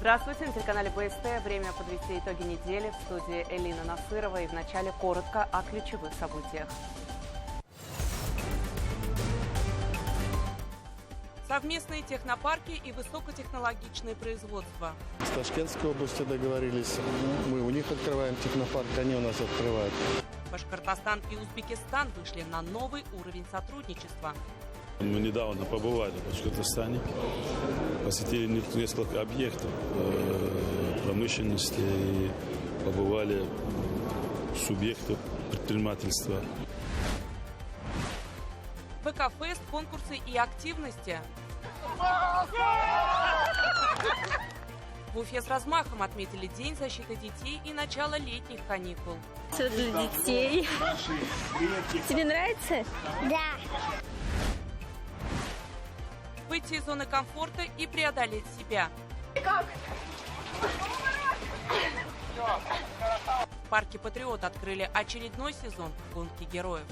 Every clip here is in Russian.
Здравствуйте, на телеканале БСТ. Время подвести итоги недели. В студии Элина Насырова. И вначале коротко о ключевых событиях. Совместные технопарки и высокотехнологичное производство. С Ташкентской областью договорились. Мы у них открываем технопарк, они у нас открывают. Башкортостан и Узбекистан вышли на новый уровень сотрудничества. Мы недавно побывали в Башкортостане, посетили несколько объектов промышленности и побывали субъектов предпринимательства. ВК-фест, конкурсы и активности. В Уфе с размахом отметили День защиты детей и начало летних каникул. Все для детей. Тебе нравится? Да. Выйти из зоны комфорта и преодолеть себя. В парке «Патриот» открыли очередной сезон гонки героев.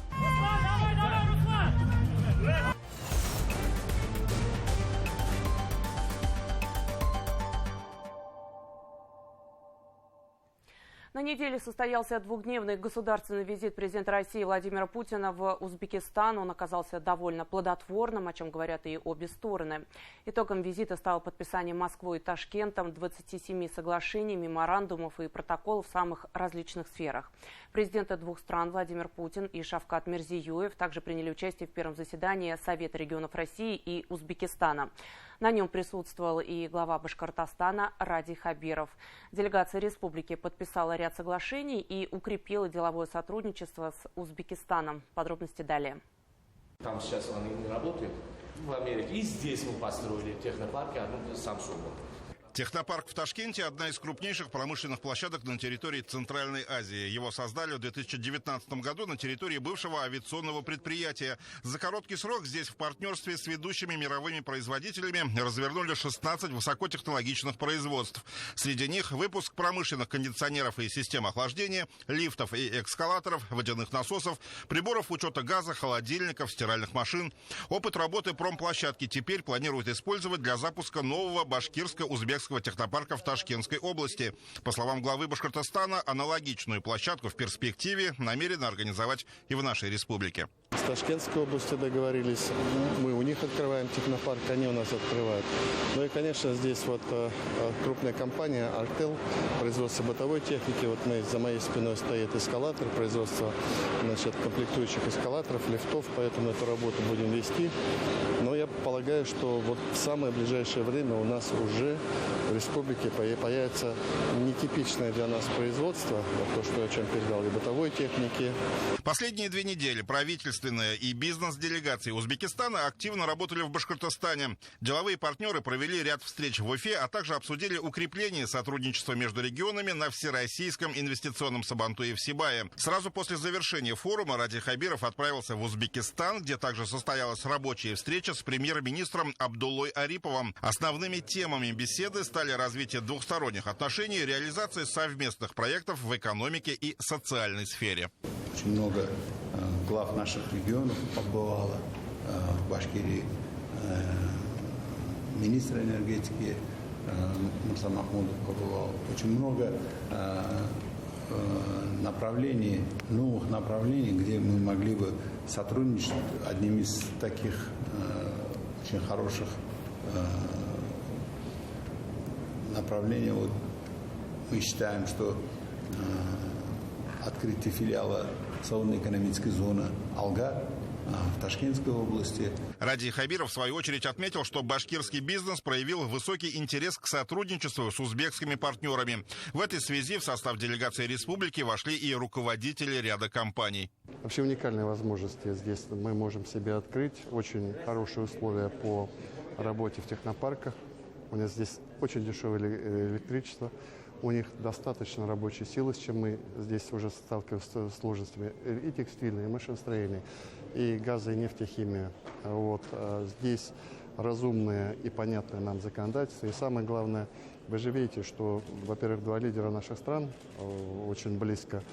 На неделе состоялся двухдневный государственный визит президента России Владимира Путина в Узбекистан. Он оказался довольно плодотворным, о чем говорят и обе стороны. Итогом визита стало подписание Москвой и Ташкентом 27 соглашений, меморандумов и протоколов в самых различных сферах. Президенты двух стран Владимир Путин и Шавкат Мирзиёев также приняли участие в первом заседании Совета регионов России и Узбекистана. На нем присутствовал и глава Башкортостана Ради Хабиров. Делегация республики подписала ряд соглашений и укрепила деловое сотрудничество с Узбекистаном. Подробности далее. Там сейчас они не работают в Америке. И здесь мы построили технопарки, одну Samsung. Технопарк в Ташкенте – одна из крупнейших промышленных площадок на территории Центральной Азии. Его создали в 2019 году на территории бывшего авиационного предприятия. За короткий срок здесь в партнерстве с ведущими мировыми производителями развернули 16 высокотехнологичных производств. Среди них выпуск промышленных кондиционеров и систем охлаждения, лифтов и эскалаторов, водяных насосов, приборов учета газа, холодильников, стиральных машин. Опыт работы промплощадки теперь планируют использовать для запуска нового башкирско-узбекского технопарка в Ташкентской области. По словам главы Башкортостана, аналогичную площадку в перспективе намерены организовать и в нашей республике. С Ташкентской областью договорились. Мы у них открываем технопарк, они у нас открывают. Ну и, конечно, здесь вот крупная компания Артел, производство бытовой техники. Вот за моей спиной стоит эскалатор, производство, комплектующих эскалаторов, лифтов, поэтому эту работу будем вести. Но я полагаю, что вот в самое ближайшее время у нас уже в республике появится нетипичное для нас производство, то, что я чем передал, и бытовой техники. Последние 2 недели правительственная и бизнес-делегации Узбекистана активно работали в Башкортостане. Деловые партнеры провели ряд встреч в Уфе, а также обсудили укрепление сотрудничества между регионами на Всероссийском инвестиционном сабантуе в Сибае. Сразу после завершения форума Ради Хабиров отправился в Узбекистан, где также состоялась рабочая встреча с премьер-министром Абдуллой Ариповым. Основными темами беседы стали развитие двухсторонних отношений, реализация совместных проектов в экономике и социальной сфере. Очень много глав наших регионов побывало в Башкирии. Министр энергетики Мурса Махмудов побывал. Очень много новых направлений, где мы могли бы сотрудничать. Одним из таких очень хороших направлений, вот мы считаем, что открытие филиала свободно-экономической зоны «Алга» в Ташкентской области. Ради Хабиров, в свою очередь, отметил, что башкирский бизнес проявил высокий интерес к сотрудничеству с узбекскими партнерами. В этой связи в состав делегации республики вошли и руководители ряда компаний. Вообще уникальные возможности здесь мы можем себе открыть. Очень хорошие условия по работе в технопарках. У нас здесь очень дешевое электричество. У них достаточно рабочей силы, с чем мы здесь уже сталкиваемся с сложностями. И текстильное, и машиностроение, и газо, и нефтехимия. Вот. Здесь разумное и понятное нам законодательство. И самое главное, вы же видите, что, во-первых, 2 лидера наших стран очень близко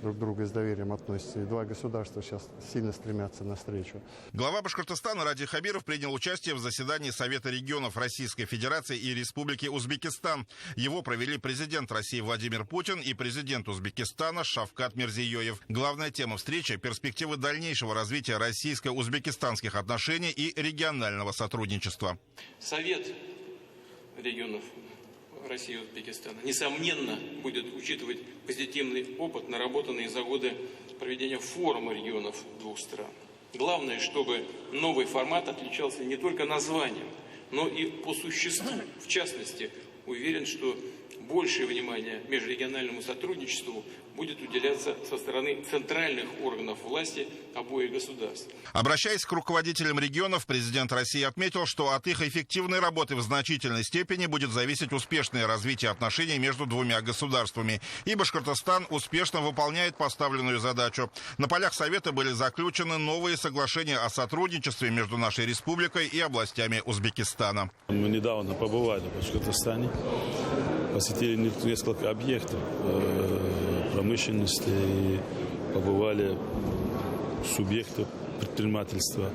друг к другу с доверием относятся. И два государства сейчас сильно стремятся навстречу. Глава Башкортостана Ради Хабиров принял участие в заседании Совета регионов Российской Федерации и Республики Узбекистан. Его провели президент России Владимир Путин и президент Узбекистана Шавкат Мирзиёев. Главная тема встречи – перспективы дальнейшего развития российско-узбекистанских отношений и регионального сотрудничества. Совет регионов России и Узбекистана, несомненно, будет учитывать позитивный опыт, наработанный за годы проведения форума регионов двух стран. Главное, чтобы новый формат отличался не только названием, но и по существу. В частности, уверен, что большее внимание межрегиональному сотрудничеству будет уделяться со стороны центральных органов власти обоих государств. Обращаясь к руководителям регионов, президент России отметил, что от их эффективной работы в значительной степени будет зависеть успешное развитие отношений между двумя государствами. И Башкортостан успешно выполняет поставленную задачу. На полях Совета были заключены новые соглашения о сотрудничестве между нашей республикой и областями Узбекистана. Мы недавно побывали в Башкортостане, посетили несколько объектов промышленности и побывали субъектов предпринимательства.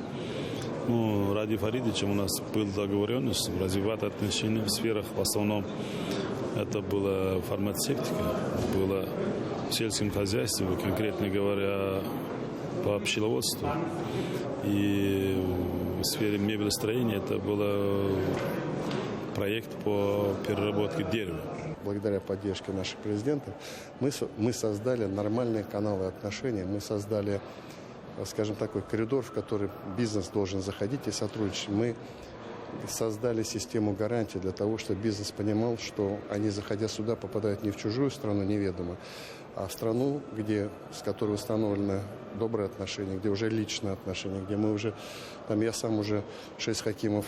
Ради Фаридовича у нас была договоренность развивать отношения в сферах, в основном это была фармацевтика, было в сельском хозяйстве, конкретно говоря, по пчеловодству. И в сфере мебелестроения это был проект по переработке дерева. Благодаря поддержке нашего президента мы создали нормальные каналы отношений, мы создали, скажем, такой коридор, в который бизнес должен заходить и сотрудничать. Мы создали систему гарантий для того, чтобы бизнес понимал, что они, заходя сюда, попадают не в чужую страну неведомо, а в страну, с которой установлены добрые отношения, где уже личные отношения, где мы уже, я сам уже 6 хакимов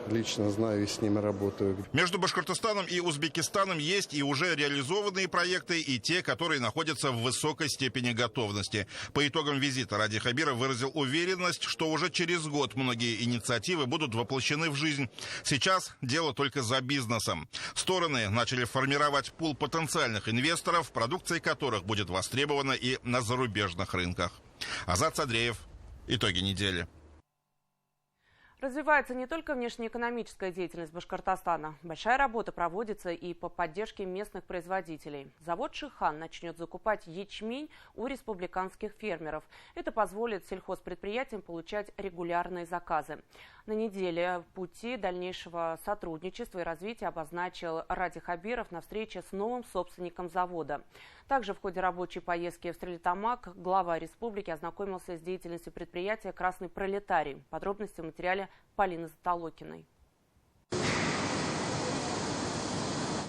лично знаю и с ними работаю. Между Башкортостаном и Узбекистаном есть и уже реализованные проекты, и те, которые находятся в высокой степени готовности. По итогам визита Ради Хабиров выразил уверенность, что уже через год многие инициативы будут воплощены в жизнь. Сейчас дело только за бизнесом. Стороны начали формировать пул потенциальных инвесторов, продукция которых будет востребована и на зарубежных рынках. Азат Садреев. Итоги недели. Развивается не только внешнеэкономическая деятельность Башкортостана. Большая работа проводится и по поддержке местных производителей. Завод «Шихан» начнет закупать ячмень у республиканских фермеров. Это позволит сельхозпредприятиям получать регулярные заказы. На неделе пути дальнейшего сотрудничества и развития обозначил Ради Хабиров на встрече с новым собственником завода. Также в ходе рабочей поездки в Стерлитамак глава республики ознакомился с деятельностью предприятия «Красный пролетарий». Подробности в материале Полины Затолокиной.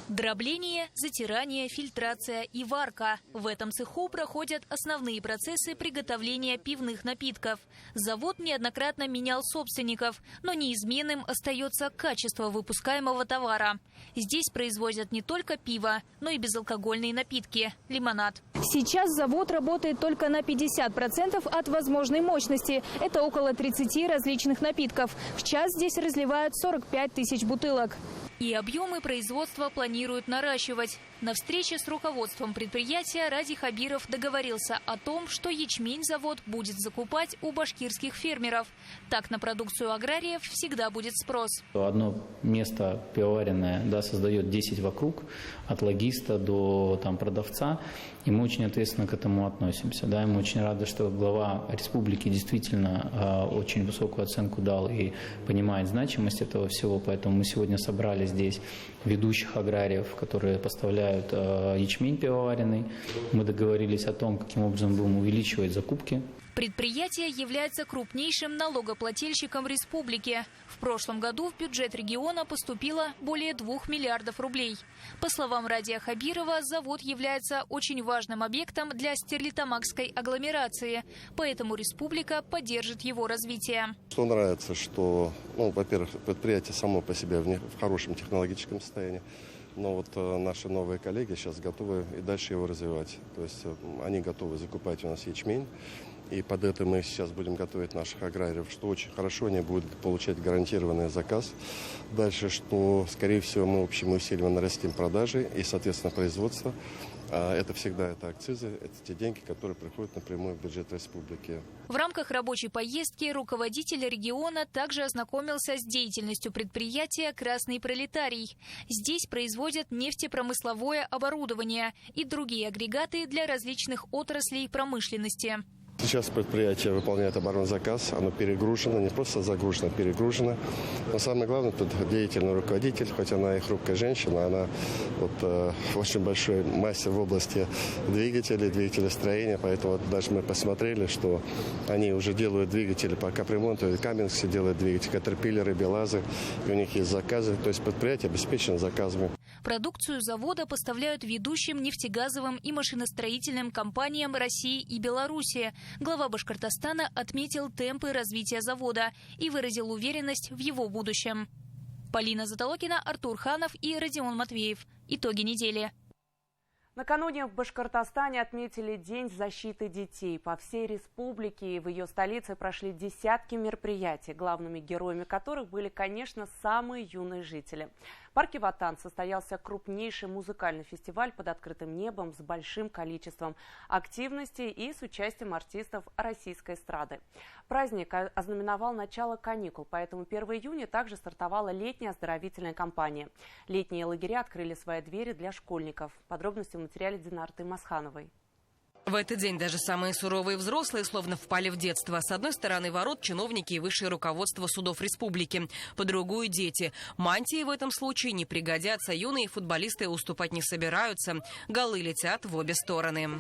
Дробление, затирание, фильтрация и варка. В этом цеху проходят основные процессы приготовления пивных напитков. Завод неоднократно менял собственников, но неизменным остается качество выпускаемого товара. Здесь производят не только пиво, но и безалкогольные напитки – лимонад. Сейчас завод работает только на 50% от возможной мощности. Это около 30 различных напитков. В час здесь разливают 45 тысяч бутылок. И объемы производства планируют наращивать. На встрече с руководством предприятия Ради Хабиров договорился о том, что ячмень завод будет закупать у башкирских фермеров. Так на продукцию аграриев всегда будет спрос. Одно место пивоваренное создает 10 вокруг, от логиста до продавца. И мы очень ответственно к этому относимся. И мы очень рады, что глава республики действительно очень высокую оценку дал и понимает значимость этого всего. Поэтому мы сегодня собрали здесь ведущих аграриев, которые поставляют ячмень пивоваренный. Мы договорились о том, каким образом будем увеличивать закупки. Предприятие является крупнейшим налогоплательщиком республики. В прошлом году в бюджет региона поступило более 2 миллиардов рублей. По словам Радия Хабирова, завод является очень важным объектом для стерлитамакской агломерации, поэтому республика поддержит его развитие. Что нравится, что, во-первых, предприятие само по себе в хорошем технологическом состоянии. Но наши новые коллеги сейчас готовы и дальше его развивать. То есть они готовы закупать у нас ячмень. И под это мы сейчас будем готовить наших аграриев, что очень хорошо, они будут получать гарантированный заказ. Дальше, что, скорее всего, мы общими усилиями нарастим продажи и, соответственно, производство. А это всегда акцизы, это те деньги, которые приходят напрямую в бюджет республики. В рамках рабочей поездки руководитель региона также ознакомился с деятельностью предприятия «Красный пролетарий». Здесь производят нефтепромысловое оборудование и другие агрегаты для различных отраслей промышленности. Сейчас предприятие выполняет оборонный заказ, оно перегружено, не просто загружено, а перегружено. Но самое главное, тут деятельный руководитель, хоть она и хрупкая женщина, она очень большой мастер в области двигателестроения, поэтому даже мы посмотрели, что они уже делают двигатели по капремонту, Каменский делает двигатели, Катерпиллеры, Белазы, и у них есть заказы, то есть предприятие обеспечено заказами. Продукцию завода поставляют ведущим нефтегазовым и машиностроительным компаниям России и Беларуси. Глава Башкортостана отметил темпы развития завода и выразил уверенность в его будущем. Полина Затолокина, Артур Ханов и Родион Матвеев. Итоги недели. Накануне в Башкортостане отметили День защиты детей. По всей республике и в ее столице прошли десятки мероприятий, главными героями которых были, конечно, самые юные жители. В парке Ватан состоялся крупнейший музыкальный фестиваль под открытым небом с большим количеством активностей и с участием артистов российской эстрады. Праздник ознаменовал начало каникул, поэтому 1 июня также стартовала летняя оздоровительная кампания. Летние лагеря открыли свои двери для школьников. Подробности в материале Динарты Масхановой. В этот день даже самые суровые взрослые словно впали в детство. С одной стороны ворот чиновники и высшее руководство судов республики. По другую – дети. Мантии в этом случае не пригодятся. Юные футболисты уступать не собираются. Голы летят в обе стороны.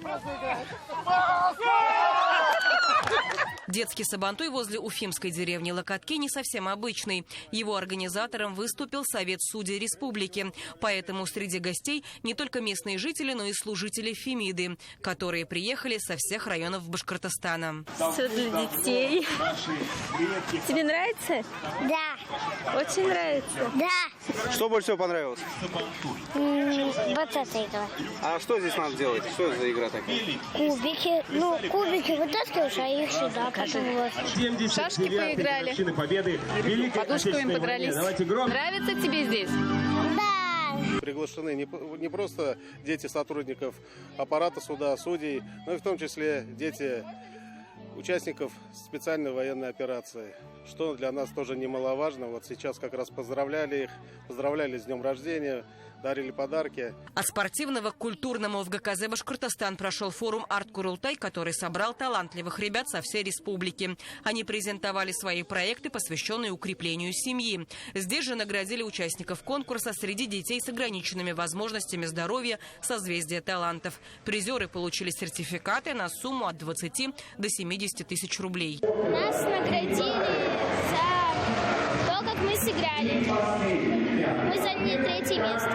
Детский сабантуй возле уфимской деревни Локотки не совсем обычный. Его организатором выступил Совет судей республики. Поэтому среди гостей не только местные жители, но и служители Фемиды, которые приехали со всех районов Башкортостана. Все для детей. Тебе нравится? Да. Очень нравится? Да. Что больше всего понравилось? Вот эта игра. А что здесь надо делать? Что это за игра такая? Кубики. Ну, кубики вытаскиваешь, а их сюда. В шашки поиграли. Подушками подрались. Нравится тебе здесь? Да. Приглашены не просто дети сотрудников аппарата суда, судей, но и в том числе дети участников специальной военной операции, что для нас тоже немаловажно. Вот сейчас как раз поздравляли их, поздравляли с днем рождения, дарили подарки. От спортивного к культурному в ГКЗ Башкортостан прошел форум «Арт-Курултай», который собрал талантливых ребят со всей республики. Они презентовали свои проекты, посвященные укреплению семьи. Здесь же наградили участников конкурса среди детей с ограниченными возможностями здоровья «Созвездие талантов». Призеры получили сертификаты на сумму от 20 до 70 тысяч рублей. Нас наградили за то, как мы сыграли. Мы заняли 3-е место.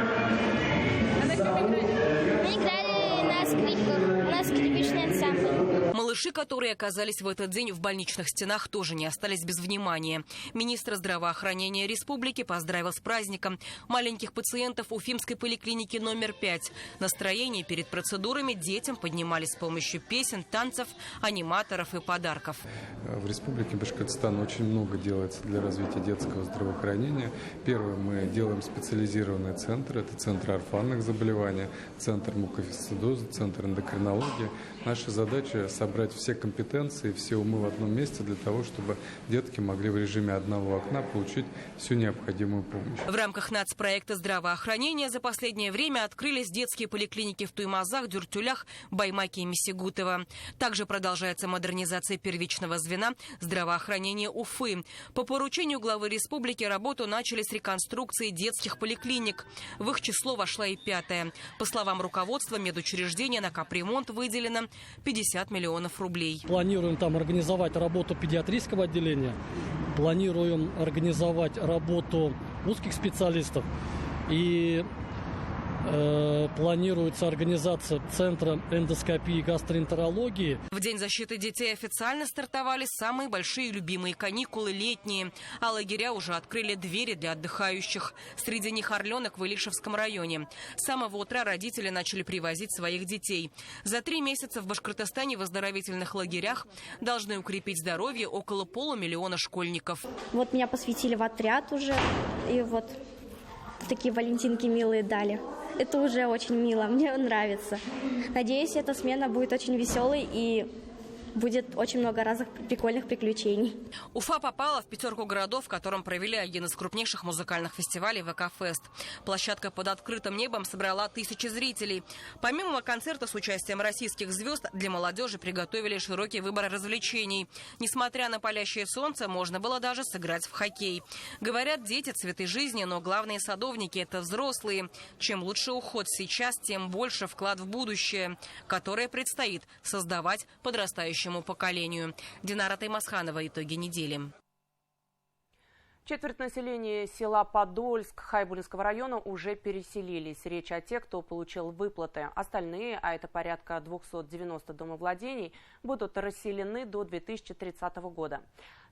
А на чем играли? Мы играли на скрипках. У нас скрипичный ансамбль. Малыши, которые оказались в этот день в больничных стенах, тоже не остались без внимания. Министр здравоохранения республики поздравил с праздником маленьких пациентов Уфимской поликлиники номер 5. Настроение перед процедурами детям поднимали с помощью песен, танцев, аниматоров и подарков. В республике Башкортостан очень много делается для развития детского здравоохранения. Первое, мы делаем специализированные центры. Это центр орфанных заболеваний, центр муковисцидоза, центр эндокринологии. Наша задача – собрать все компетенции, все умы в одном месте для того, чтобы детки могли в режиме одного окна получить всю необходимую помощь. В рамках нацпроекта здравоохранения за последнее время открылись детские поликлиники в Туймазах, Дюртюлях, Баймаке и Месигутово. Также продолжается модернизация первичного звена здравоохранения Уфы. По поручению главы республики работу начали с реконструкции детских поликлиник. В их число вошла и 5-я. По словам руководства медучреждения, на капремонт выделено 50 миллионов рублей. Планируем там организовать работу педиатрического отделения, планируем организовать работу узких специалистов и планируется организация Центра эндоскопии и гастроэнтерологии. В День защиты детей официально стартовали самые большие любимые каникулы летние. А лагеря уже открыли двери для отдыхающих. Среди них Орленок в Илишевском районе. С самого утра родители начали привозить своих детей. За 3 месяца в Башкортостане в оздоровительных лагерях должны укрепить здоровье около 500 000 школьников. Вот меня посвятили в отряд уже. И вот такие валентинки милые дали. Это уже очень мило, мне нравится. Надеюсь, эта смена будет очень веселой и будет очень много разных прикольных приключений. Уфа попала в пятерку городов, в котором провели один из крупнейших музыкальных фестивалей ВК-фест. Площадка под открытым небом собрала тысячи зрителей. Помимо концерта с участием российских звезд, для молодежи приготовили широкий выбор развлечений. Несмотря на палящее солнце, можно было даже сыграть в хоккей. Говорят, дети – цветы жизни, но главные садовники – это взрослые. Чем лучше уход сейчас, тем больше вклад в будущее, которое предстоит создавать подрастающим поколению. Динара Таймасханова. Итоги недели. Четверть населения села Подольск Хайбулинского района уже переселились. Речь о тех, кто получил выплаты. Остальные, а это порядка 290 домовладений, будут расселены до 2030 года.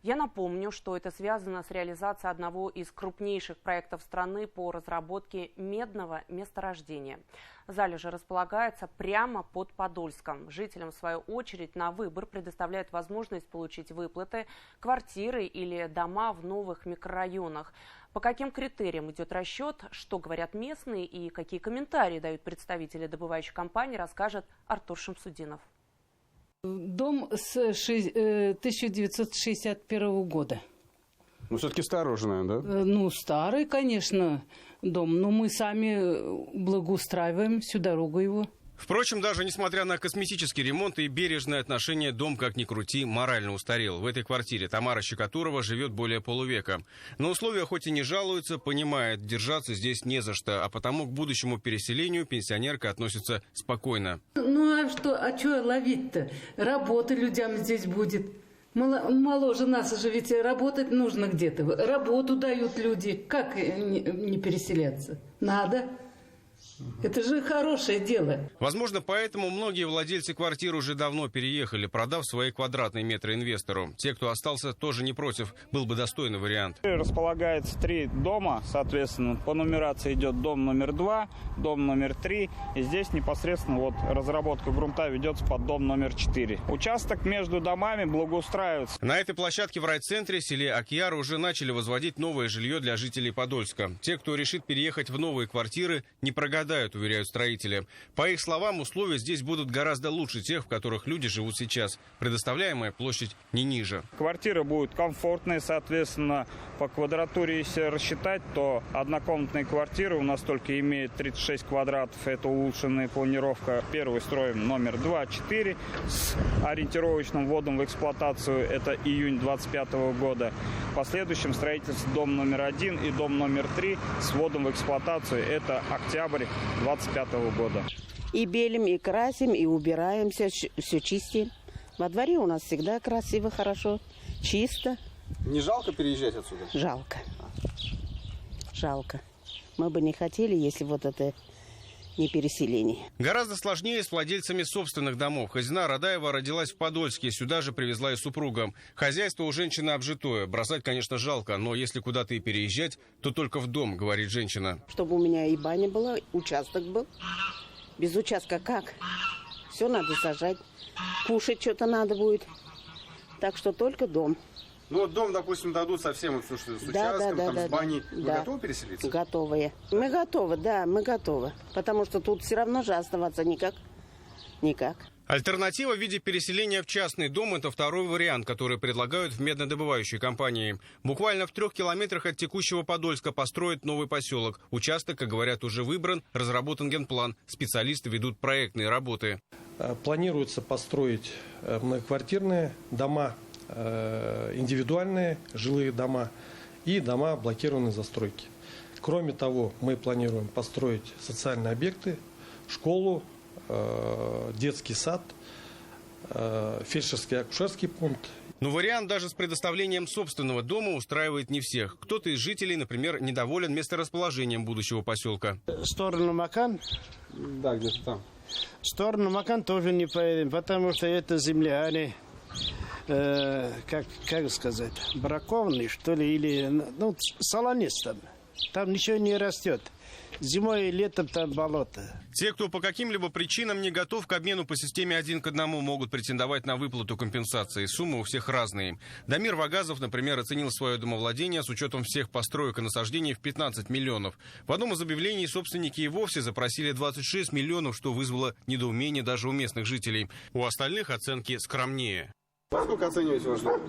Я напомню, что это связано с реализацией одного из крупнейших проектов страны по разработке медного месторождения. Залежи располагается прямо под Подольском. Жителям, в свою очередь, на выбор предоставляют возможность получить выплаты, квартиры или дома в новых микрорайонах. По каким критериям идет расчет, что говорят местные и какие комментарии дают представители добывающей компании, расскажет Артур Шамсудинов. Дом с 1961 года. Ну, все-таки старый уже, наверное, да? Ну, старый, конечно, дом. Но мы сами благоустраиваем всю дорогу его. Впрочем, даже несмотря на косметический ремонт и бережное отношение, дом, как ни крути, морально устарел. В этой квартире Тамара Щекотурова живет более полувека. На условия хоть и не жалуется, понимает, держаться здесь не за что, а потому к будущему переселению пенсионерка относится спокойно. Ну, а что ловить-то? Работа людям здесь будет. Моложе нас же ведь работать нужно где-то. Работу дают люди. Как не переселяться? Надо. Это же хорошее дело. Возможно, поэтому многие владельцы квартир уже давно переехали, продав свои квадратные метры инвестору. Те, кто остался, тоже не против. Был бы достойный вариант. Располагается 3 дома, соответственно, по нумерации идет дом номер 2, дом номер 3. И здесь непосредственно вот разработка грунта ведется под дом номер 4. Участок между домами благоустраивается. На этой площадке в райцентре, селе Акьяр, уже начали возводить новое жилье для жителей Подольска. Те, кто решит переехать в новые квартиры, не прогадают, уверяют строители. По их словам, условия здесь будут гораздо лучше тех, в которых люди живут сейчас. Предоставляемая площадь не ниже. Квартиры будут комфортные, соответственно, по квадратуре, если рассчитать, то однокомнатные квартиры у нас только имеют 36 квадратов. Это улучшенная планировка. Первый строим номер 2, 4 с ориентировочным вводом в эксплуатацию. Это июнь 2025 года. В последующем строительство дом номер 1 и дом номер 3 с вводом в эксплуатацию. Это октябрь 2025 года. И белим, и красим, и убираемся, все чистим. Во дворе у нас всегда красиво, хорошо, чисто. Не жалко переезжать отсюда? Жалко. Жалко. Мы бы не хотели, если вот это не переселение. Гораздо сложнее с владельцами собственных домов. Хазина Радаева родилась в Подольске, сюда же привезла и супруга. Хозяйство у женщины обжитое. Бросать, конечно, жалко, но если куда-то и переезжать, то только в дом, говорит женщина. Чтобы у меня и баня была, участок был. Без участка как? Все надо сажать. Кушать что-то надо будет. Так что только дом. Ну вот дом, допустим, дадут совсем вот, с участком, с баней. Вы готовы переселиться? Готовые. Мы готовы, да, мы готовы. Потому что тут все равно же оставаться никак. Альтернатива в виде переселения в частный дом – это второй вариант, который предлагают в меднодобывающей компании. Буквально в 3 километрах от текущего Подольска построят новый поселок. Участок, как говорят, уже выбран, разработан генплан. Специалисты ведут проектные работы. Планируется построить многоквартирные дома, индивидуальные жилые дома и дома блокированной застройки. Кроме того, мы планируем построить социальные объекты, школу, детский сад, фельдшерский акушерский пункт. Но вариант даже с предоставлением собственного дома устраивает не всех. Кто-то из жителей, например, недоволен месторасположением будущего поселка. В сторону Макан? Да, где-то там. В сторону Макан тоже не поедем, потому что это земля, они, как сказать, бракованные, что ли, или солонец там. Там ничего не растет. Зимой и летом там болото. Те, кто по каким-либо причинам не готов к обмену по системе 1 к 1, могут претендовать на выплату компенсации. Суммы у всех разные. Дамир Вагазов, например, оценил свое домовладение с учетом всех построек и насаждений в 15 миллионов. В одном из объявлений собственники и вовсе запросили 26 миллионов, что вызвало недоумение даже у местных жителей. У остальных оценки скромнее. Во сколько оцениваете ваш дом?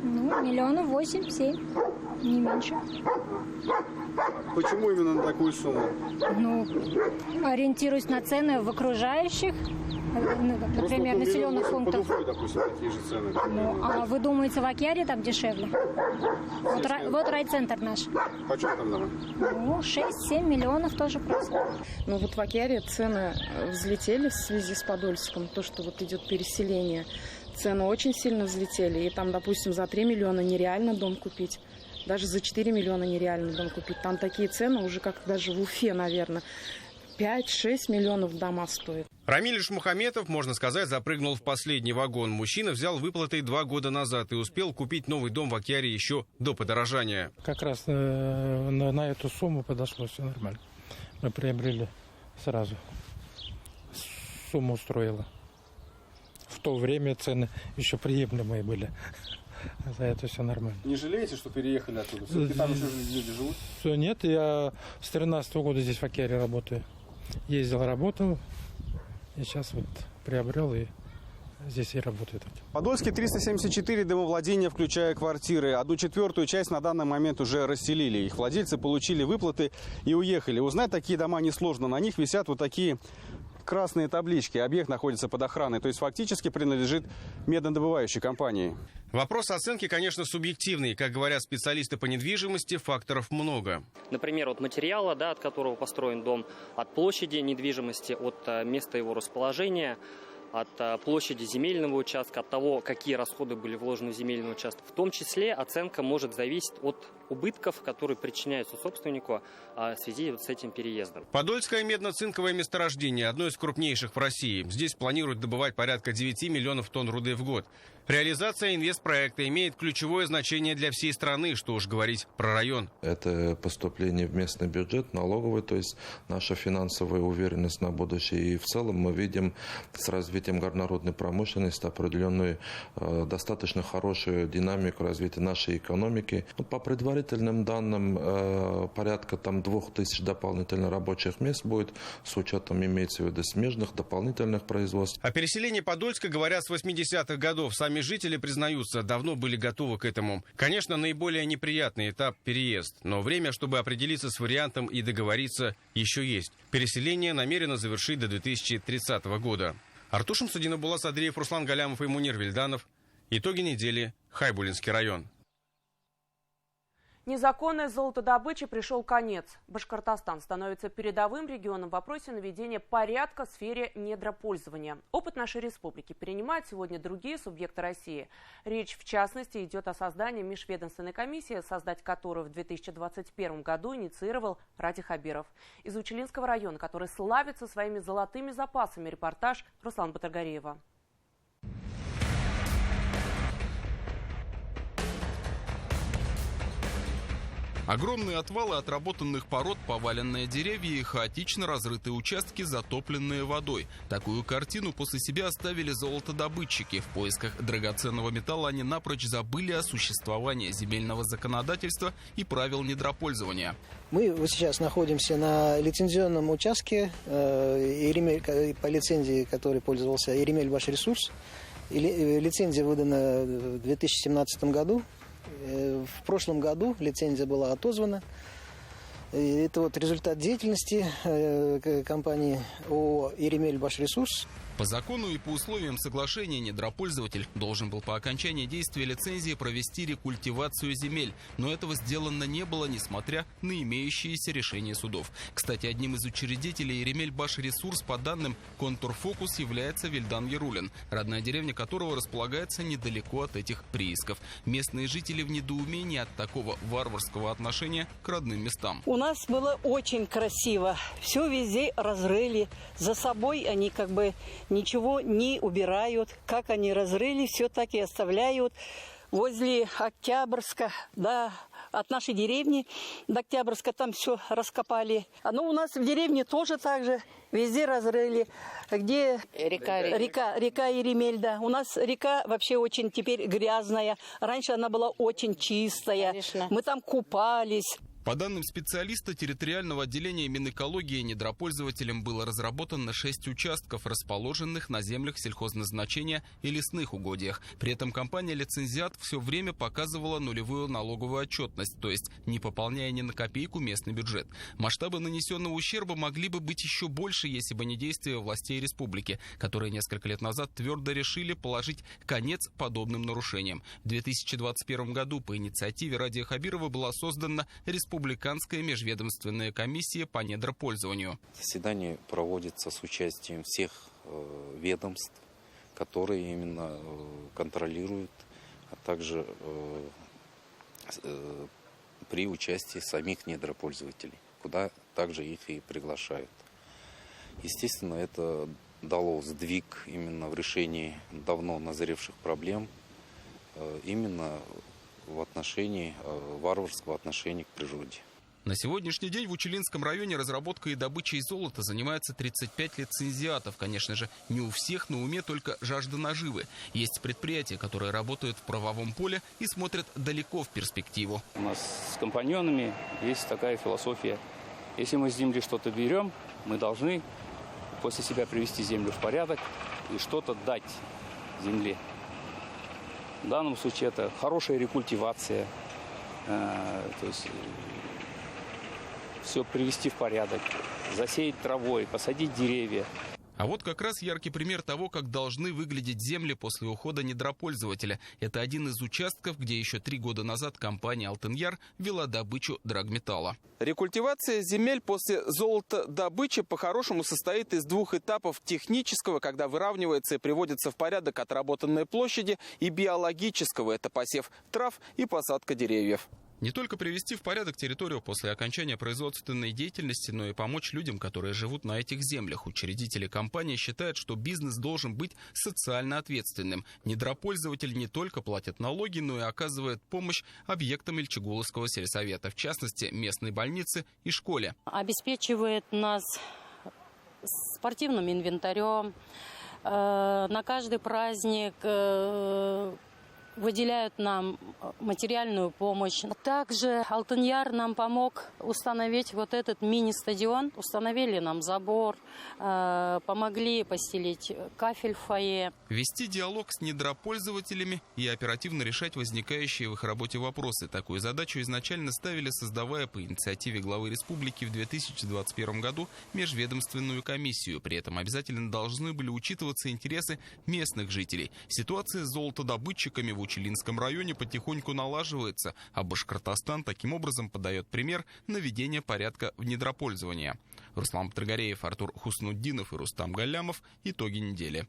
Ну, 8-7, не меньше. Почему именно на такую сумму? Ну, ориентируюсь на цены в окружающих, например, населенных пунктах. Под Уфой, допустим, такие же цены. Ну, а вы думаете, в Окьяре там дешевле? Вот райцентр наш. Почем там дома? Ну, 6-7 миллионов тоже просто. Ну, вот в Окьяре цены взлетели в связи с Подольском, то, что вот идет переселение. Цены очень сильно взлетели, и там, допустим, за 3 миллиона нереально дом купить. Даже за 4 миллиона нереально дом купить. Там такие цены уже как даже в Уфе, наверное. 5-6 миллионов дома стоят. Рамиль Ишмухаметов, можно сказать, запрыгнул в последний вагон. Мужчина взял выплаты 2 года назад и успел купить новый дом в Окьяре еще до подорожания. Как раз на эту сумму подошло, все нормально. Мы приобрели сразу. Сумма устроила. В то время цены еще приемлемые были. За это все нормально. Не жалеете, что переехали оттуда? Все-таки там еще люди живут? Нет, я с 13 года здесь в Окьяре работаю. Ездил, работал, и сейчас вот приобрел, и здесь и работаю. Подольске 374 домовладения, включая квартиры. 1/4 часть на данный момент уже расселили. Их владельцы получили выплаты и уехали. Узнать такие дома несложно. На них висят вот такие красные таблички. Объект находится под охраной, то есть фактически принадлежит меднодобывающей компании. Вопрос оценки, конечно, субъективный. Как говорят специалисты по недвижимости, факторов много. Например, от материала, от которого построен дом, от площади недвижимости, от места его расположения, от площади земельного участка, от того, какие расходы были вложены в земельный участок. В том числе оценка может зависеть от убытков, которые причиняются собственнику в связи с этим переездом. Подольское медно-цинковое месторождение – одно из крупнейших в России. Здесь планируют добывать порядка 9 миллионов тонн руды в год. Реализация инвестпроекта имеет ключевое значение для всей страны, что уж говорить про район. Это поступление в местный бюджет, налоговый, то есть наша финансовая уверенность на будущее. И в целом мы видим с развитием горнорудной промышленности определенную достаточно хорошую динамику развития нашей экономики. По предварительным данным, порядка 2000 дополнительных рабочих мест будет, с учетом, имеется в виду, смежных дополнительных производств. О переселении Подольска говорят с 80-х годов. Сами жители признаются, давно были готовы к этому. Конечно, наиболее неприятный этап – переезд. Но время, чтобы определиться с вариантом и договориться, еще есть. Переселение намерено завершить до 2030 года. Артур Шамсудинов, Булат Садриев, Руслан Галямов и Мунир Вильданов. Итоги недели. Хайбулинский район. Незаконной золотодобыче пришел конец. Башкортостан становится передовым регионом в вопросе наведения порядка в сфере недропользования. Опыт нашей республики перенимают сегодня другие субъекты России. Речь, в частности, идет о создании межведомственной комиссии, создать которую в 2021 году инициировал Ради Хабиров. Из Учелинского района, который славится своими золотыми запасами, репортаж Руслана Батыргариева. Огромные отвалы отработанных пород, поваленные деревья и хаотично разрытые участки, затопленные водой. Такую картину после себя оставили золотодобытчики. В поисках драгоценного металла они напрочь забыли о существовании земельного законодательства и правил недропользования. Мы вот сейчас находимся на лицензионном участке по лицензии, которой пользовался Еремель Башресурс. Лицензия выдана в 2017 году. В прошлом году лицензия была отозвана. Это вот результат деятельности компании ООО «Еремель Башресурс». По закону и по условиям соглашения недропользователь должен был по окончании действия лицензии провести рекультивацию земель, но этого сделано не было, несмотря на имеющиеся решения судов. Кстати, одним из учредителей Еремель Башресурс, по данным Контурфокус, является Вильдан Ярулин, родная деревня которого располагается недалеко от этих приисков. Местные жители в недоумении от такого варварского отношения к родным местам. У нас было очень красиво. Все везде разрыли. За собой они как бы ничего не убирают. Как они разрыли, все так и оставляют. возле Октябрьска, да, от нашей деревни до Октябрьска там все раскопали. Ну, у нас в деревне тоже так же, везде разрыли. Где река Еремель, да. У нас река вообще очень теперь грязная. Раньше она была очень чистая. Конечно. Мы там купались. По данным специалиста территориального отделения Минэкологии, недропользователям было разработано 6 участков, расположенных на землях сельхозназначения и лесных угодьях. При этом компания-лицензиат все время показывала нулевую налоговую отчетность, то есть не пополняя ни на копейку местный бюджет. Масштабы нанесенного ущерба могли бы быть еще больше, если бы не действия властей республики, которые несколько лет назад твердо решили положить конец подобным нарушениям. В 2021 году по инициативе Радия Хабирова была создана Республиканская межведомственная комиссия по недропользованию. Заседание проводится с участием всех ведомств, которые именно контролируют, а также при участии самих недропользователей, куда также их и приглашают. Естественно, это дало сдвиг именно в решении давно назревших проблем, именно в отношении варварского отношения к природе. На сегодняшний день в Учелинском районе разработкой и добычей золота занимается 35 лицензиатов. Конечно же, не у всех на уме только жажда наживы. Есть предприятия, которые работают в правовом поле и смотрят далеко в перспективу. У нас с компаньонами есть такая философия. Если мы с земли что-то берем, мы должны после себя привести землю в порядок и что-то дать земле. В данном случае это хорошая рекультивация, то есть все привести в порядок, засеять травой, посадить деревья. А вот как раз яркий пример того, как должны выглядеть земли после ухода недропользователя. Это один из участков, где еще 3 года назад компания «Алтын-Яр» вела добычу драгметалла. Рекультивация земель после золотодобычи по-хорошему состоит из 2 этапов: технического, когда выравнивается и приводится в порядок отработанные площади, и биологического, это посев трав и посадка деревьев. Не только привести в порядок территорию после окончания производственной деятельности, но и помочь людям, которые живут на этих землях. Учредители компании считают, что бизнес должен быть социально ответственным. Недропользователь не только платит налоги, но и оказывает помощь объектам Ильчегуловского сельсовета, в частности, местной больнице и школе. Обеспечивает нас спортивным инвентарем, на каждый праздник выделяют нам материальную помощь. Также Алтын-Яр нам помог установить вот этот мини-стадион. Установили нам забор, помогли постелить кафель в фойе. Вести диалог с недропользователями и оперативно решать возникающие в их работе вопросы. Такую задачу изначально ставили, создавая по инициативе главы республики в 2021 году межведомственную комиссию. При этом обязательно должны были учитываться интересы местных жителей. Ситуация с золотодобытчиками в Учелинском районе потихоньку налаживается, а Башкортостан таким образом подает пример наведения порядка в недропользовании. Руслан Батыргареев, Артур Хуснуддинов и Рустам Галямов. Итоги недели.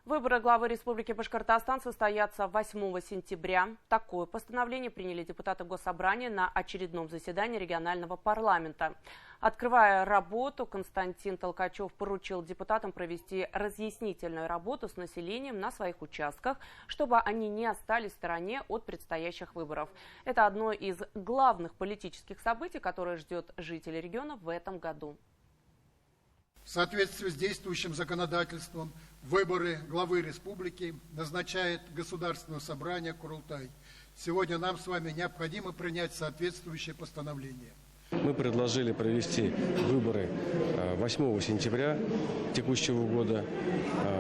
Выборы главы Республики Башкортостан состоятся 8 сентября. Такое постановление приняли депутаты Госсобрания на очередном заседании регионального парламента. Открывая работу, Константин Толкачев поручил депутатам провести разъяснительную работу с населением на своих участках, чтобы они не остались в стороне от предстоящих выборов. Это одно из главных политических событий, которое ждет жителей региона в этом году. В соответствии с действующим законодательством, выборы главы республики назначает Государственное собрание Курултай. Сегодня нам с вами необходимо принять соответствующее постановление. Мы предложили провести выборы 8 сентября текущего года.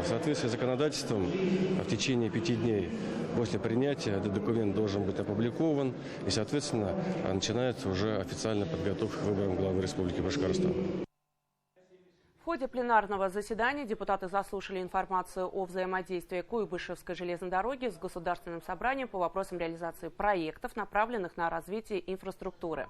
В соответствии с законодательством в течение 5 дней после принятия этот документ должен быть опубликован. И, соответственно, начинается уже официальная подготовка к выборам главы Республики Башкортостан. В ходе пленарного заседания депутаты заслушали информацию о взаимодействии Куйбышевской железной дороги с Государственным собранием по вопросам реализации проектов, направленных на развитие инфраструктуры.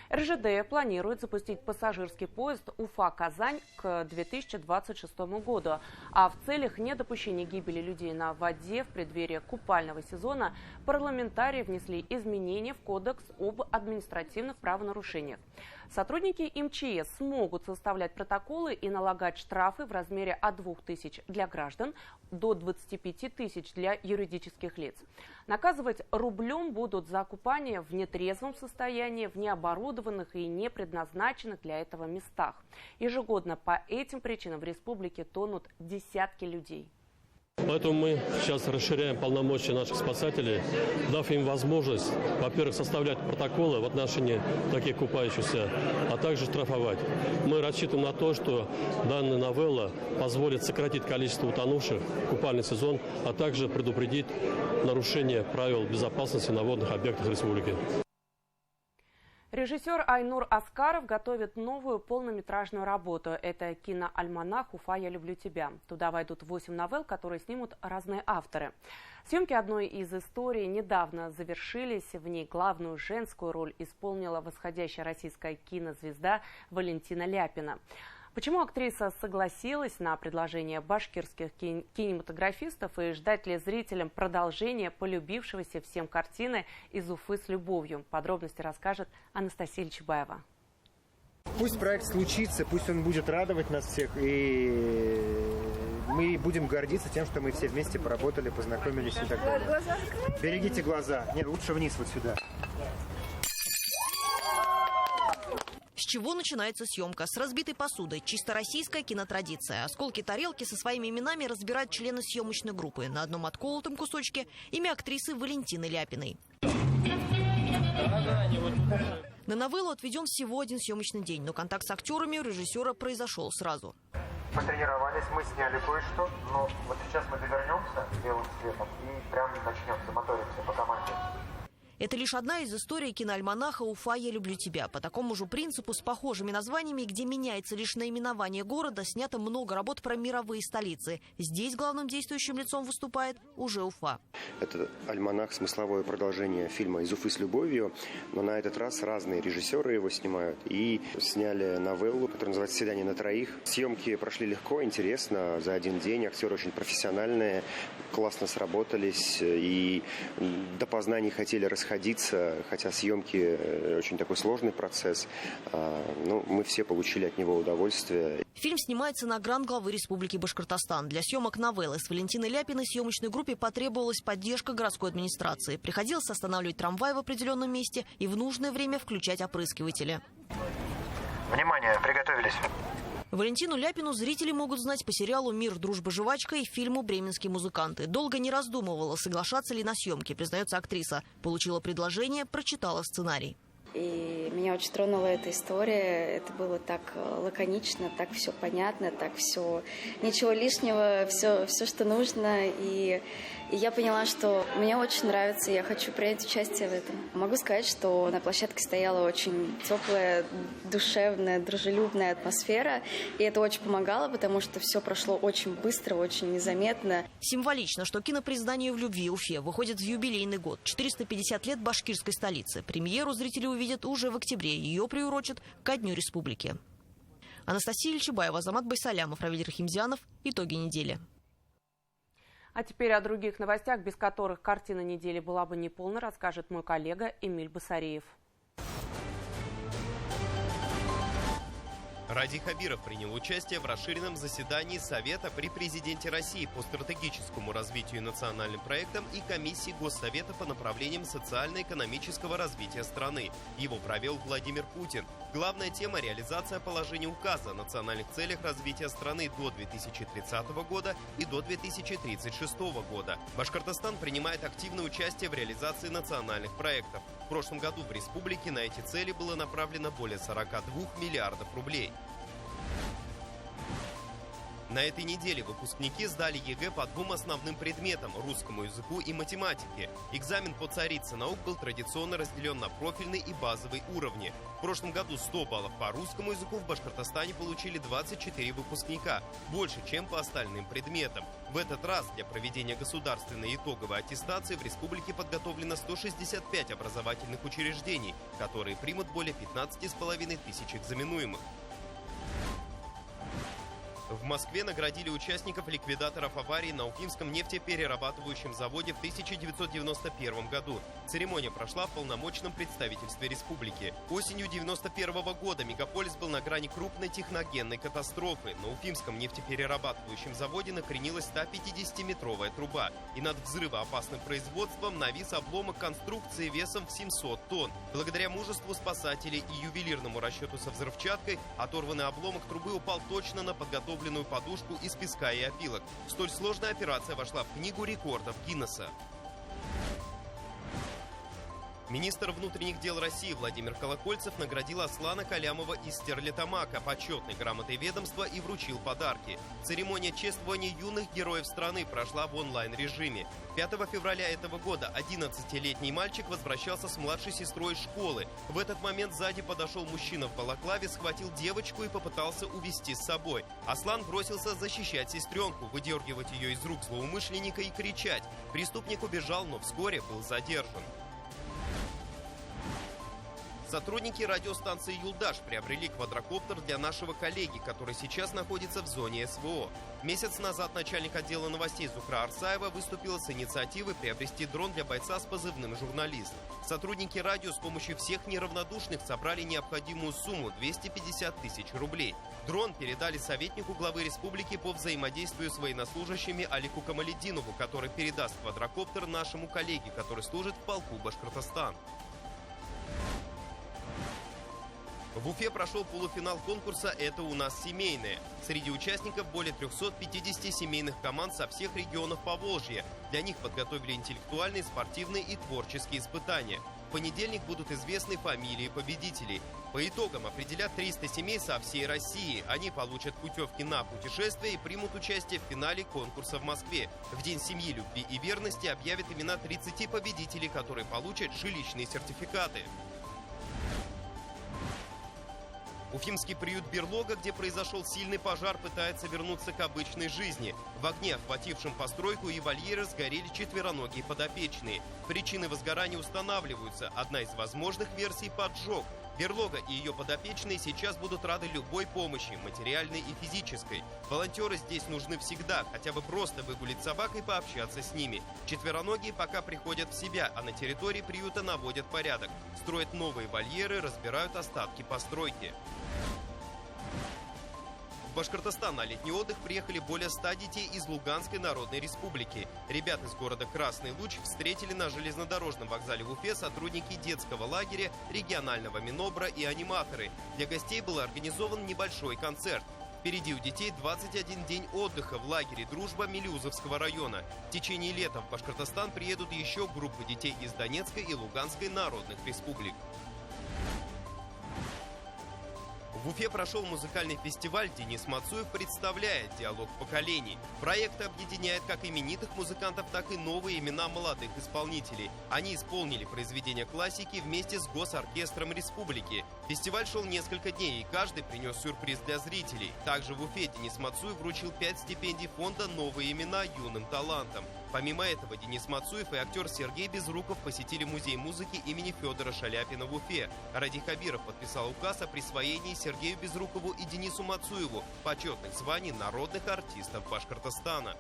РЖД планирует запустить пассажирский поезд Уфа-Казань к 2026 году. А в целях недопущения гибели людей на воде в преддверии купального сезона парламентарии внесли изменения в Кодекс об административных правонарушениях. Сотрудники МЧС смогут составлять протоколы и налагать штрафы в размере от 2000 для граждан до 25 тысяч для юридических лиц. Наказывать рублем будут за купание в нетрезвом состоянии в необорудованных и не предназначенных для этого местах. Ежегодно по этим причинам в республике тонут десятки людей. Поэтому мы сейчас расширяем полномочия наших спасателей, дав им возможность, во-первых, составлять протоколы в отношении таких купающихся, а также штрафовать. Мы рассчитываем на то, что данная новелла позволит сократить количество утонувших в купальный сезон, а также предупредить нарушение правил безопасности на водных объектах республики. Режиссер Айнур Аскаров готовит новую полнометражную работу. Это киноальманах «Уфа, я люблю тебя». Туда войдут 8 новелл, которые снимут разные авторы. Съемки одной из историй недавно завершились. В ней главную женскую роль исполнила восходящая российская кинозвезда Валентина Ляпина. Почему актриса согласилась на предложение башкирских кинематографистов и ждать ли зрителям продолжения полюбившегося всем картины «Из Уфы с любовью»? Подробности расскажет Анастасия Чубаева. Пусть проект случится, пусть он будет радовать нас всех, и мы будем гордиться тем, что мы все вместе поработали, познакомились и так далее. Берегите глаза. Нет, лучше вниз, вот сюда. С чего начинается съемка? С разбитой посуды. Чисто российская кинотрадиция. Осколки тарелки со своими именами разбирают члены съемочной группы. На одном отколотом кусочке имя актрисы Валентины Ляпиной. На новеллу отведен всего один съемочный день, но контакт с актерами у режиссера произошел сразу. Мы тренировались, мы сняли кое-что, но вот сейчас мы довернемся белым цветом и прям начнем, замоторимся по команде. Это лишь одна из историй киноальманаха «Уфа, я люблю тебя». По такому же принципу, с похожими названиями, где меняется лишь наименование города, снято много работ про мировые столицы. Здесь главным действующим лицом выступает уже Уфа. Это альманах, смысловое продолжение фильма «Из Уфы с любовью», но на этот раз разные режиссеры его снимают и сняли новеллу, которая называется «Свидание на троих». Съемки прошли легко, интересно, за один день. Актеры очень профессиональные, классно сработались и допоздна не хотели расходиться, хотя съемки очень такой сложный процесс. Но мы все получили от него удовольствие. Фильм снимается на грант главы Республики Башкортостан. Для съемок новеллы с Валентиной Ляпиной съемочной группе потребовалась поддержка городской администрации. Приходилось останавливать трамвай в определенном месте и в нужное время включать опрыскиватели. Внимание, приготовились. Валентину Ляпину зрители могут знать по сериалу «Мир, дружба, жвачка» и фильму «Бременские музыканты». Долго не раздумывала, соглашаться ли на съемки, признается актриса. Получила предложение, прочитала сценарий. И меня очень тронула эта история. Это было так лаконично, так все понятно, так все, ничего лишнего, все, что нужно. И я поняла, что мне очень нравится, я хочу принять участие в этом. Могу сказать, что на площадке стояла очень теплая, душевная, дружелюбная атмосфера. И это очень помогало, потому что все прошло очень быстро, очень незаметно. Символично, что кинопризнание в любви Уфе выходит в юбилейный год. 450 лет башкирской столицы. Премьеру зрители увидят уже в октябре. Ее приурочат ко Дню Республики. Анастасия Ильчебаева, Азамат Байсалямов, Равиль Рахимзянов. Итоги недели. А теперь о других новостях, без которых картина недели была бы неполной, расскажет мой коллега Эмиль Басариев. Ради Хабиров принял участие в расширенном заседании Совета при президенте России по стратегическому развитию и национальным проектам и Комиссии Госсовета по направлениям социально-экономического развития страны. Его провел Владимир Путин. Главная тема – реализация положения указа о национальных целях развития страны до 2030 года и до 2036 года. Башкортостан принимает активное участие в реализации национальных проектов. В прошлом году в республике на эти цели было направлено более 42 миллиардов рублей. На этой неделе выпускники сдали ЕГЭ по двум основным предметам – русскому языку и математике. Экзамен по царице наук был традиционно разделен на профильный и базовый уровни. В прошлом году 100 баллов по русскому языку в Башкортостане получили 24 выпускника, больше, чем по остальным предметам. В этот раз для проведения государственной итоговой аттестации в республике подготовлено 165 образовательных учреждений, которые примут более 15,5 тысяч экзаменуемых. В Москве наградили участников ликвидаторов аварии на Уфимском нефтеперерабатывающем заводе в 1991 году. Церемония прошла в полномочном представительстве республики. Осенью 1991 года мегаполис был на грани крупной техногенной катастрофы. На Уфимском нефтеперерабатывающем заводе накренилась 150-метровая труба. И над взрывоопасным производством навис обломок конструкции весом в 700 тонн. Благодаря мужеству спасателей и ювелирному расчету со взрывчаткой, оторванный обломок трубы упал точно на подготовленную подушку из песка и опилок. Столь сложная операция вошла в книгу рекордов Гиннесса. Министр внутренних дел России Владимир Колокольцев наградил Аслана Калямова из Стерлитамака почетной грамотой ведомства и вручил подарки. Церемония чествования юных героев страны прошла в онлайн-режиме. 5 февраля этого года 11-летний мальчик возвращался с младшей сестрой из школы. В этот момент сзади подошел мужчина в балаклаве, схватил девочку и попытался увести с собой. Аслан бросился защищать сестренку, выдергивать ее из рук злоумышленника и кричать. Преступник убежал, но вскоре был задержан. Сотрудники радиостанции «Юлдаш» приобрели квадрокоптер для нашего коллеги, который сейчас находится в зоне СВО. Месяц назад начальник отдела новостей Зухра Арсаева выступила с инициативой приобрести дрон для бойца с позывным «Журналист». Сотрудники радио с помощью всех неравнодушных собрали необходимую сумму – 250 тысяч рублей. Дрон передали советнику главы республики по взаимодействию с военнослужащими Алику Камалетдинову, который передаст квадрокоптер нашему коллеге, который служит в полку Башкортостан. В Уфе прошел полуфинал конкурса «Это у нас семейное». Среди участников более 350 семейных команд со всех регионов Поволжья. Для них подготовили интеллектуальные, спортивные и творческие испытания. В понедельник будут известны фамилии победителей. По итогам определят 300 семей со всей России. Они получат путевки на путешествия и примут участие в финале конкурса в Москве. В День семьи, любви и верности объявят имена 30 победителей, которые получат жилищные сертификаты. Уфимский приют «Берлога», где произошел сильный пожар, пытается вернуться к обычной жизни. В огне, охватившем постройку и вольеры, сгорели четвероногие подопечные. Причины возгорания устанавливаются. Одна из возможных версий – поджог. Берлога и ее подопечные сейчас будут рады любой помощи, материальной и физической. Волонтеры здесь нужны всегда, хотя бы просто выгулить собак и пообщаться с ними. Четвероногие пока приходят в себя, а на территории приюта наводят порядок. Строят новые вольеры, разбирают остатки постройки. В Башкортостан на летний отдых приехали более 100 детей из Луганской Народной Республики. Ребят из города Красный Луч встретили на железнодорожном вокзале в Уфе сотрудники детского лагеря, регионального Минобра и аниматоры. Для гостей был организован небольшой концерт. Впереди у детей 21 день отдыха в лагере «Дружба» Мелюзовского района. В течение лета в Башкортостан приедут еще группы детей из Донецкой и Луганской Народных Республик. В Уфе прошел музыкальный фестиваль «Денис Мацуев представляет. Диалог поколений». Проект объединяет как именитых музыкантов, так и новые имена молодых исполнителей. Они исполнили произведения классики вместе с Госоркестром Республики. Фестиваль шел несколько дней, и каждый принес сюрприз для зрителей. Также в Уфе Денис Мацуев вручил 5 стипендий фонда «Новые имена юным талантам». Помимо этого, Денис Мацуев и актер Сергей Безруков посетили музей музыки имени Федора Шаляпина в Уфе. Ради Хабиров подписал указ о присвоении Сергею Безрукову и Денису Мацуеву почетных званий народных артистов Башкортостана.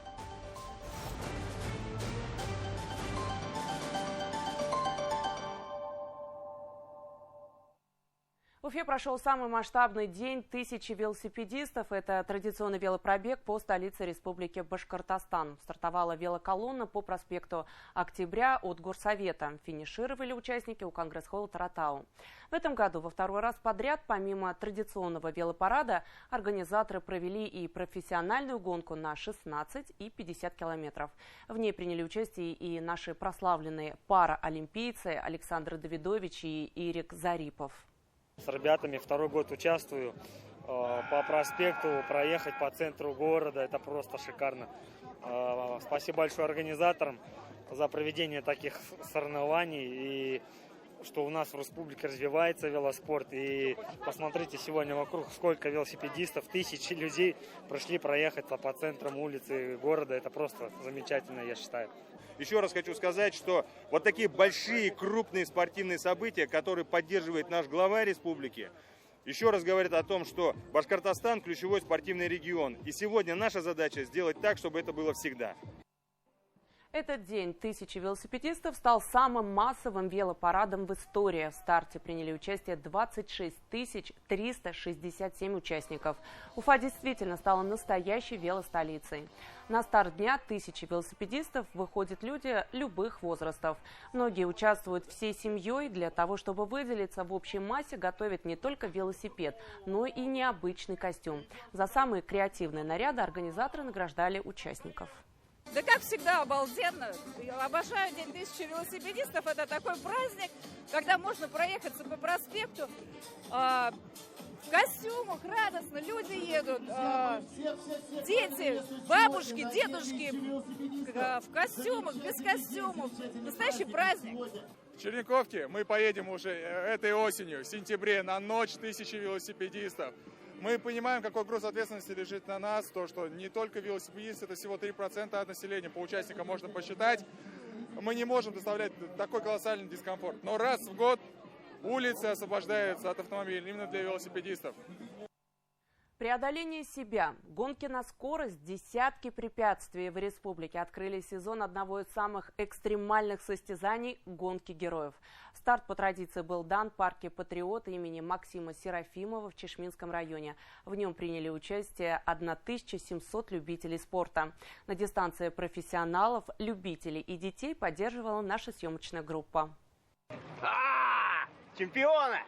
В Уфе прошел самый масштабный день тысячи велосипедистов. Это традиционный велопробег по столице Республики Башкортостан. Стартовала велоколонна по проспекту Октября от Горсовета. Финишировали участники у Конгресс-холла Таратау. В этом году во второй раз подряд, помимо традиционного велопарада, организаторы провели и профессиональную гонку на 16 и 50 километров. В ней приняли участие и наши прославленные параолимпийцы Александр Давидович и Ирик Зарипов. С ребятами второй год участвую. По проспекту проехать по центру города, это просто шикарно. Спасибо большое организаторам за проведение таких соревнований. И что у нас в республике развивается велоспорт. И посмотрите сегодня вокруг, сколько велосипедистов, тысячи людей пришли проехать по центрам улицы города. Это просто замечательно, я считаю. Еще раз хочу сказать, что вот такие большие, крупные спортивные события, которые поддерживает наш глава республики, еще раз говорит о том, что Башкортостан – ключевой спортивный регион. И сегодня наша задача сделать так, чтобы это было всегда. Этот день тысячи велосипедистов стал самым массовым велопарадом в истории. В старте приняли участие 26 367 участников. Уфа действительно стала настоящей велостолицей. На старт дня тысячи велосипедистов выходят люди любых возрастов. Многие участвуют всей семьей. Для того, чтобы выделиться в общей массе, готовят не только велосипед, но и необычный костюм. За самые креативные наряды организаторы награждали участников. Да как всегда, обалденно. Я обожаю День тысячи велосипедистов. Это такой праздник, когда можно проехаться по проспекту в костюмах, радостно. Люди едут, дети, бабушки, дедушки в костюмах, без костюмов. Настоящий праздник. В Черниковке мы поедем уже этой осенью, в сентябре, на ночь тысячи велосипедистов. Мы понимаем, какой груз ответственности лежит на нас, то, что не только велосипедисты, это всего 3% от населения, по участникам можно посчитать. Мы не можем доставлять такой колоссальный дискомфорт. Но раз в год улицы освобождаются от автомобилей именно для велосипедистов. Преодоление себя, гонки на скорость, десятки препятствий в республике открыли сезон одного из самых экстремальных состязаний – гонки героев. Старт по традиции был дан в парке «Патриот» имени Максима Серафимова в Чешминском районе. В нем приняли участие 1700 любителей спорта. На дистанции профессионалов, любителей и детей поддерживала наша съемочная группа. Чемпионы!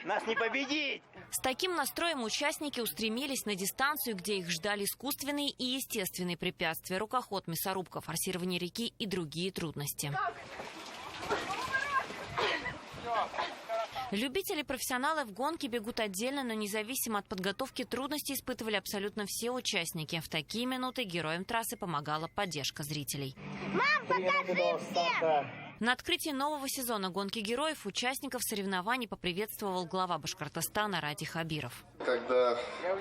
Нас не победить! С таким настроем участники устремились на дистанцию, где их ждали искусственные и естественные препятствия, рукоход, мясорубка, форсирование реки и другие трудности. Любители и профессионалы в гонке бегут отдельно, но независимо от подготовки трудностей испытывали абсолютно все участники. В такие минуты героям трассы помогала поддержка зрителей. Мам, покажи всем! На открытии нового сезона гонки героев участников соревнований поприветствовал глава Башкортостана Ради Хабиров. Когда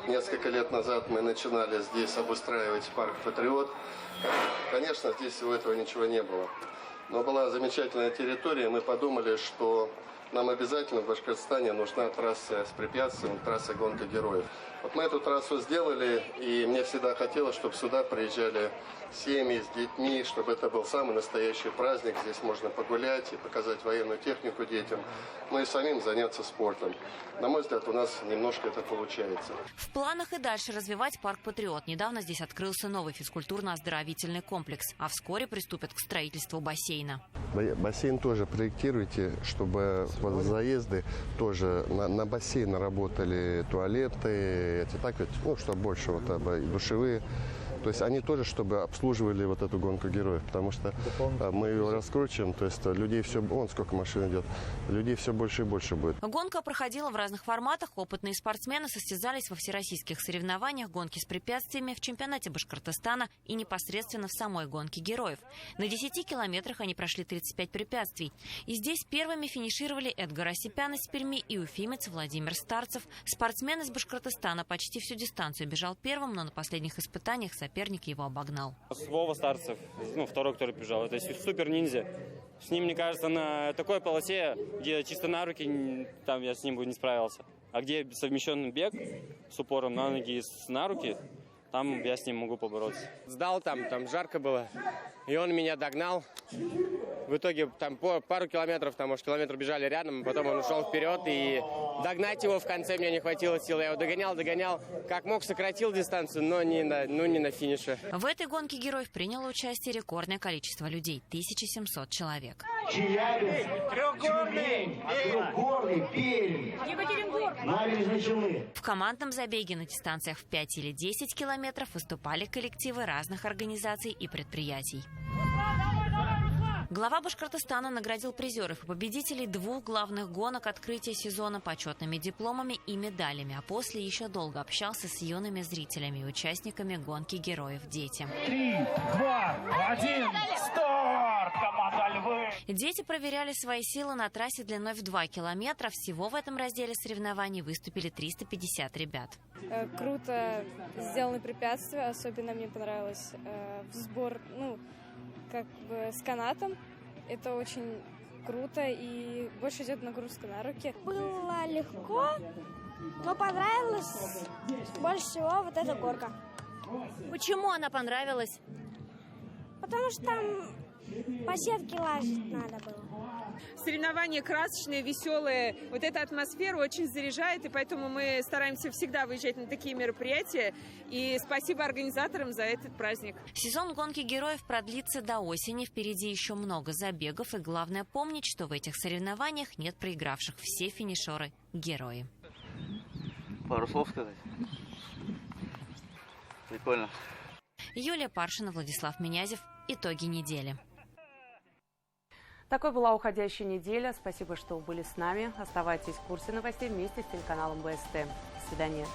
несколько лет назад мы начинали здесь обустраивать парк «Патриот», конечно, здесь всего этого ничего не было. Но была замечательная территория, мы подумали, что нам обязательно в Башкортостане нужна трасса с препятствием, трасса гонка героев. Вот мы эту трассу сделали, и мне всегда хотелось, чтобы сюда приезжали семьи с детьми, чтобы это был самый настоящий праздник. Здесь можно погулять и показать военную технику детям, ну и самим заняться спортом. На мой взгляд, у нас немножко это получается. В планах и дальше развивать парк «Патриот». Недавно здесь открылся новый физкультурно-оздоровительный комплекс, а вскоре приступят к строительству бассейна. Бассейн тоже проектируйте, чтобы заезды тоже на бассейн работали туалеты, чтобы больше душевые. То есть они тоже, чтобы обслуживали вот эту гонку героев, потому что мы ее раскручиваем, то есть людей все, вон сколько машин идет, людей все больше и больше будет. Гонка проходила в разных форматах. Опытные спортсмены состязались во всероссийских соревнованиях, гонки с препятствиями, в чемпионате Башкортостана и непосредственно в самой гонке героев. На 10 километрах они прошли 35 препятствий. И здесь первыми финишировали Эдгар Осипян из Перми и уфимец Владимир Старцев. Спортсмен из Башкортостана почти всю дистанцию бежал первым, но на последних испытаниях соперник его обогнал. Вова Старцев, второй, который бежал, это супер-ниндзя. С ним, мне кажется, на такой полосе, где чисто на руки, там я с ним бы не справился. А где совмещенный бег с упором на ноги и на руки, там я с ним могу побороться. Сдал там жарко было, и он меня догнал. В итоге там пару километров, может, километр бежали рядом, потом он ушел вперед, и догнать его в конце мне не хватило сил. Я его догонял, как мог, сократил дистанцию, но не на финише. В этой гонке героев приняло участие рекордное количество людей – 1700 человек. Челябинск, Трехгорный, Пермь, Набережные Челны. В командном забеге на дистанциях в 5 или 10 километров выступали коллективы разных организаций и предприятий. Глава Башкортостана наградил призеров и победителей 2 главных гонок открытия сезона почетными дипломами и медалями, а после еще долго общался с юными зрителями и участниками гонки героев «Дети». 3, 2, 1, старт! Команда «Львы». Дети проверяли свои силы на трассе длиной в 2 километра. Всего в этом разделе соревнований выступили 350 ребят. Круто сделаны препятствия, особенно мне понравилось сбор, с канатом. Это очень круто и больше идет нагрузка на руки. Было легко, Но понравилась больше всего вот эта горка. Почему она понравилась? Потому что там по сетке лазить надо было. Соревнования красочные, веселые. Вот эта атмосфера очень заряжает, и поэтому мы стараемся всегда выезжать на такие мероприятия. И спасибо организаторам за этот праздник. Сезон гонки героев продлится до осени. Впереди еще много забегов. И главное помнить, что в этих соревнованиях нет проигравших. Все финишеры – герои. Пару слов сказать? Прикольно. Юлия Паршина, Владислав Минязев. Итоги недели. Такой была уходящая неделя. Спасибо, что были с нами. Оставайтесь в курсе новостей вместе с телеканалом БСТ. До свидания.